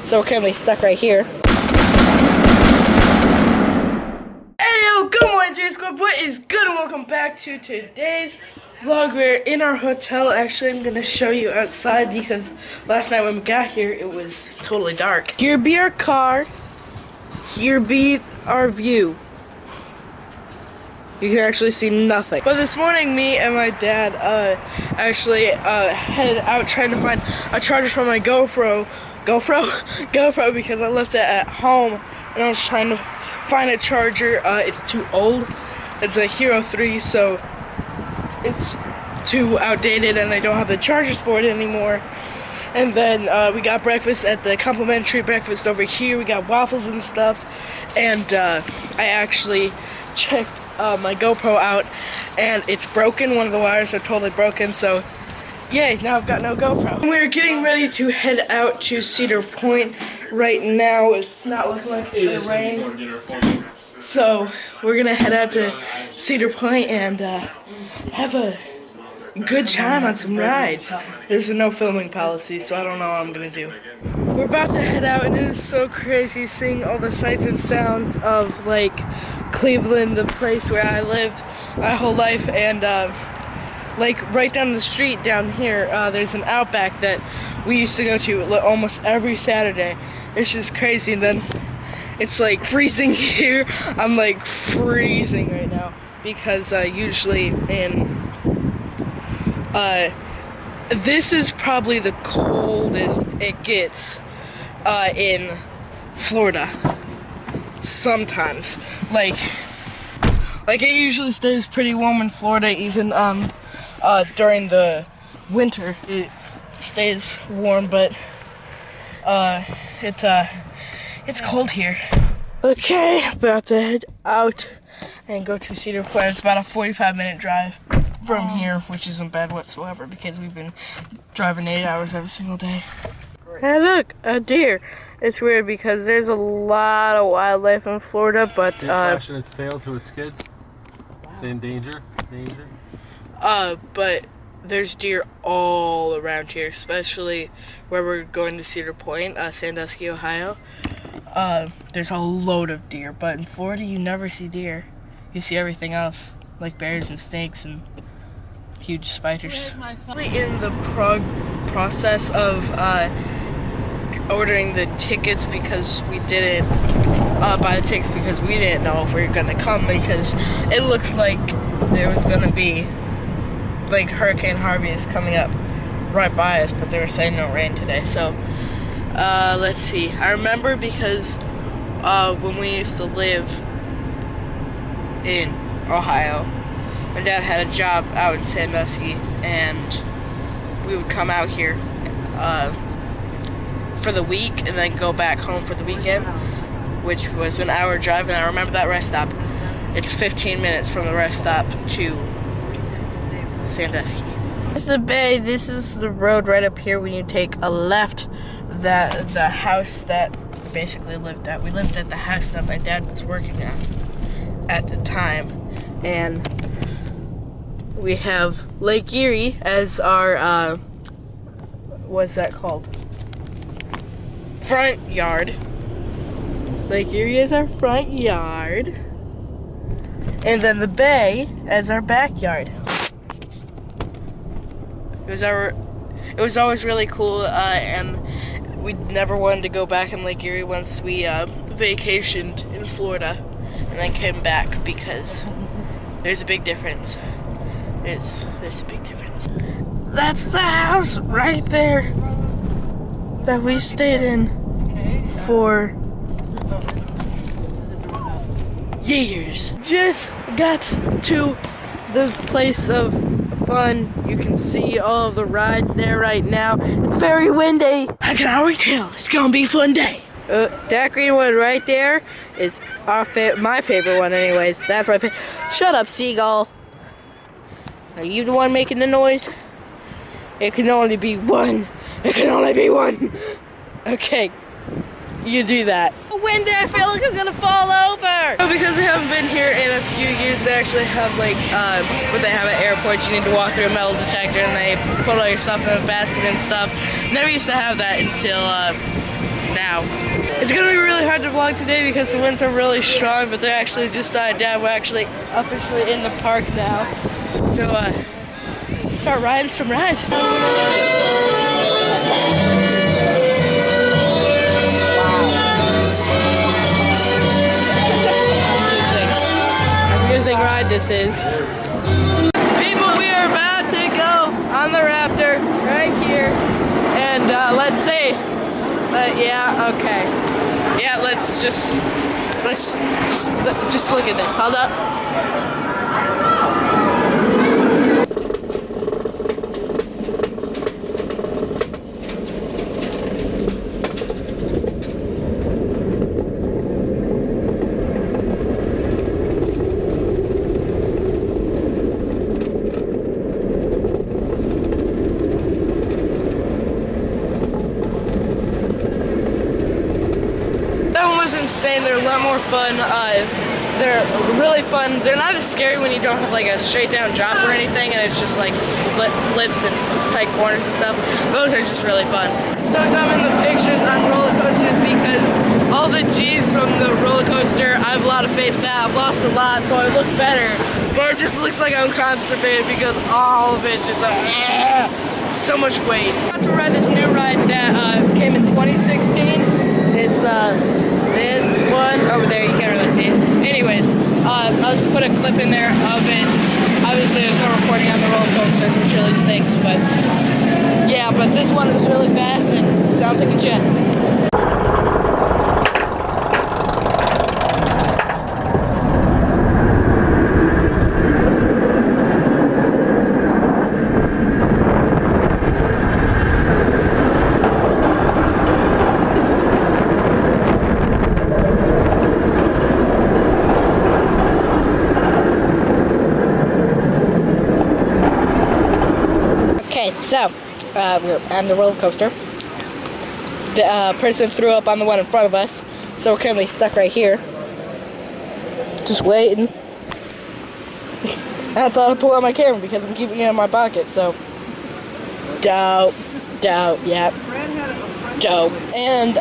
So we're currently stuck right here. Heyo, good morning, J Squad. What is good, and welcome back to today's vlog. We're in our hotel. Actually, I'm gonna show you outside because last night when we got here, it was totally dark. Here be our car. Here be our view. You can actually see nothing. But this morning, me and my dad actually headed out trying to find a charger for my GoPro because I left it at home and I was trying to find a charger. It's too old. It's a Hero 3, so it's too outdated and they don't have the chargers for it anymore. And then we got breakfast at the complimentary breakfast over here. We got waffles and stuff. And I actually checked my GoPro out and it's broken. One of the wires are totally broken, so yay, now I've got no GoPro. We're getting ready to head out to Cedar Point right now. It's not looking like it's gonna rain, so we're gonna head out to Cedar Point and have a good time on some rides. There's a no filming policy, so I don't know what I'm gonna do. We're about to head out and it is so crazy seeing all the sights and sounds of like Cleveland, the place where I lived my whole life, and like right down the street down here, there's an Outback that we used to go to almost every Saturday. It's just crazy. And then it's like freezing here. I'm like freezing right now because usually in this is probably the coldest it gets in Florida. Sometimes, like it usually stays pretty warm in Florida. Even during the winter, it stays warm, but it's cold here. Okay, about to head out and go to Cedar Point. It's about a 45-minute drive from here, which isn't bad whatsoever because we've been driving 8 hours every single day. Hey, look, a deer. It's weird because there's a lot of wildlife in Florida, but it's flashing its tail to its kids, saying danger, danger. But there's deer all around here, especially where we're going to Cedar Point, Sandusky, Ohio. There's a load of deer, but in Florida you never see deer. You see everything else, like bears and snakes and huge spiders. In the process of ordering the tickets because we didn't buy the tickets because we didn't know if we were gonna come, because it looked like there was gonna be like Hurricane Harvey is coming up right by us, but they were saying no rain today. So let's see. I remember because when we used to live in Ohio, my dad had a job out in Sandusky and we would come out here for the week and then go back home for the weekend, which was an hour drive. And I remember that rest stop. It's 15 minutes from the rest stop to Sandusky. This is the bay. This is the road right up here when you take a left. That the house that basically lived at. We lived at the house that my dad was working at the time, and we have Lake Erie as our what's that called? Front yard. Lake Erie is our front yard, and then the bay as our backyard. It was always really cool, and we never wanted to go back in Lake Erie once we vacationed in Florida and then came back because there's a big difference. There's a big difference. That's the house right there that we stayed in for years. Just got to the place of fun. You can see all of the rides there right now. It's very windy. I can already tell it's gonna be a fun day. That green one right there is my favorite one anyways. That's my favorite. Shut up, seagull. Are you the one making the noise? It can only be one. It can only be one. Okay, you do that. Windy, I feel like I'm gonna fall over. Because we haven't been here in a few years, they actually have like, what they have at airports, you need to walk through a metal detector and they put all your stuff in a basket and stuff. Never used to have that until now. It's gonna be really hard to vlog today because the winds are really strong, but they actually just died down. We're actually officially in the park now. So, let's start riding some rides. Amusing ride this is. People, we are about to go on the Raptor right here. And let's see. Yeah, okay. Yeah, let's just look at this. Hold up. Insane. They're a lot more fun. They're really fun. They're not as scary when you don't have like a straight down drop or anything, and it's just like flips and tight corners and stuff. Those are just really fun. So dumb in the pictures on roller coasters because all the G's from the roller coaster, I have a lot of face fat. I've lost a lot, so I look better. But it just looks like I'm constipated because all of it just like so much weight. I'm about to ride this new ride that came in 2016. It's this one over there, you can't really see it. Anyways, I'll just put a clip in there of it. Obviously there's no recording on the roller coasters, which really stinks, but yeah, but this one is really fast and sounds like a jet. So, we're on the roller coaster. The person threw up on the one in front of us, so we're currently stuck right here. Just waiting. I thought I'd pull out my camera because I'm keeping it in my pocket, so. Dope, yeah. Dope. And,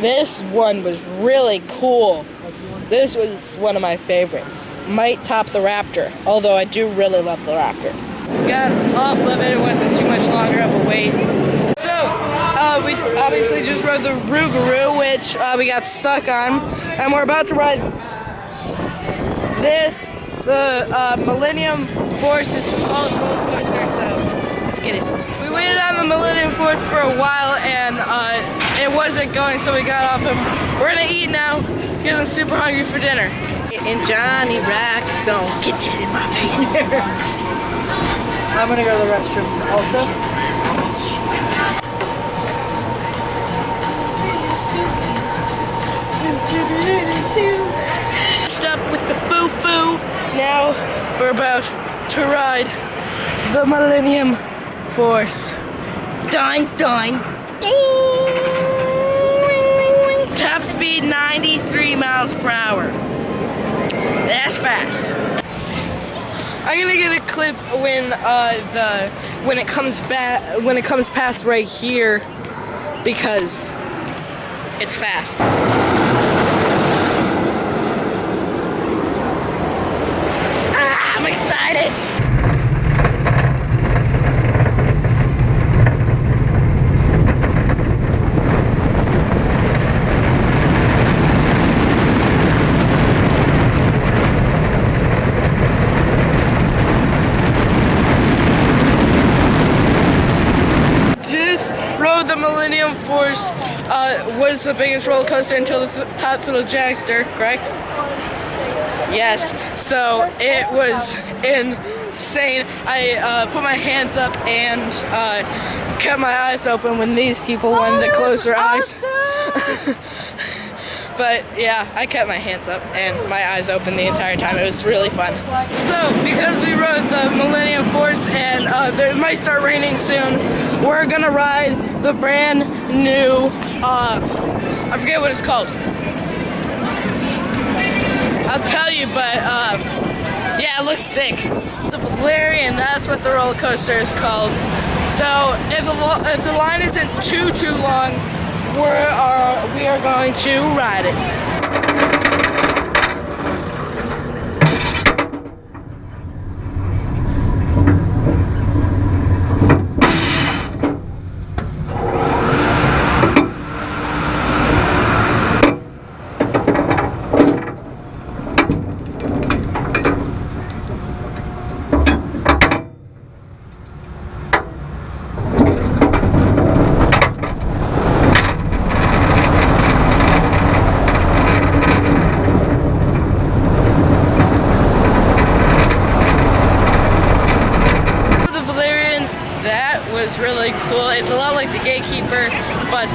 this one was really cool. This was one of my favorites. Might top the Raptor, although I do really love the Raptor. Got off of it, it wasn't too much longer of a wait. So, we obviously just rode the Rougarou, which we got stuck on, and we're about to ride this, the Millennium Force. Is the tallest roller coaster, so let's get it. We waited on the Millennium Force for a while, and it wasn't going, so we got off him. We're gonna eat now, getting super hungry for dinner. And Johnny Rocks, don't get that in my face. I'm gonna go to the restroom also. Stop with the foo-foo. Now we're about to ride the Millennium Force. Ding, ding. Top speed 93 miles per hour. That's fast. I'm gonna get a clip when it comes past right here because it's fast. I'm excited. Rode the Millennium Force, was the biggest roller coaster until the Top Thrill Dragster, correct? Yes, so it was insane. I put my hands up and kept my eyes open when these people wanted to close their eyes. But yeah, I kept my hands up and my eyes open the entire time. It was really fun. So, because we rode the Millennium Force and it might start raining soon, we're gonna ride the brand new, I forget what it's called. I'll tell you, but yeah, it looks sick. The Valerian, that's what the roller coaster is called. So if the line isn't too long, we are going to ride it. Was really cool. It's a lot like the Gatekeeper, but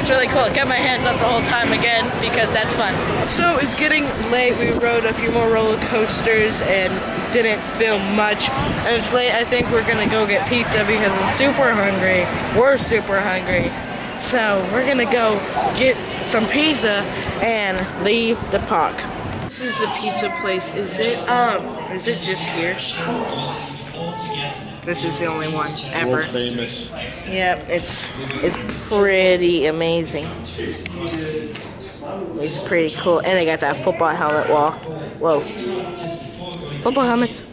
it's really cool. Kept my hands up the whole time again because that's fun. So it's getting late. We rode a few more roller coasters and didn't film much. And it's late. I think we're gonna go get pizza because I'm super hungry. We're super hungry. So we're gonna go get some pizza and leave the park. This is the pizza place. Is it just here? This is the only one ever. World famous. Yep, it's pretty amazing. It's pretty cool, and they got that football helmet wall. Whoa, football helmets.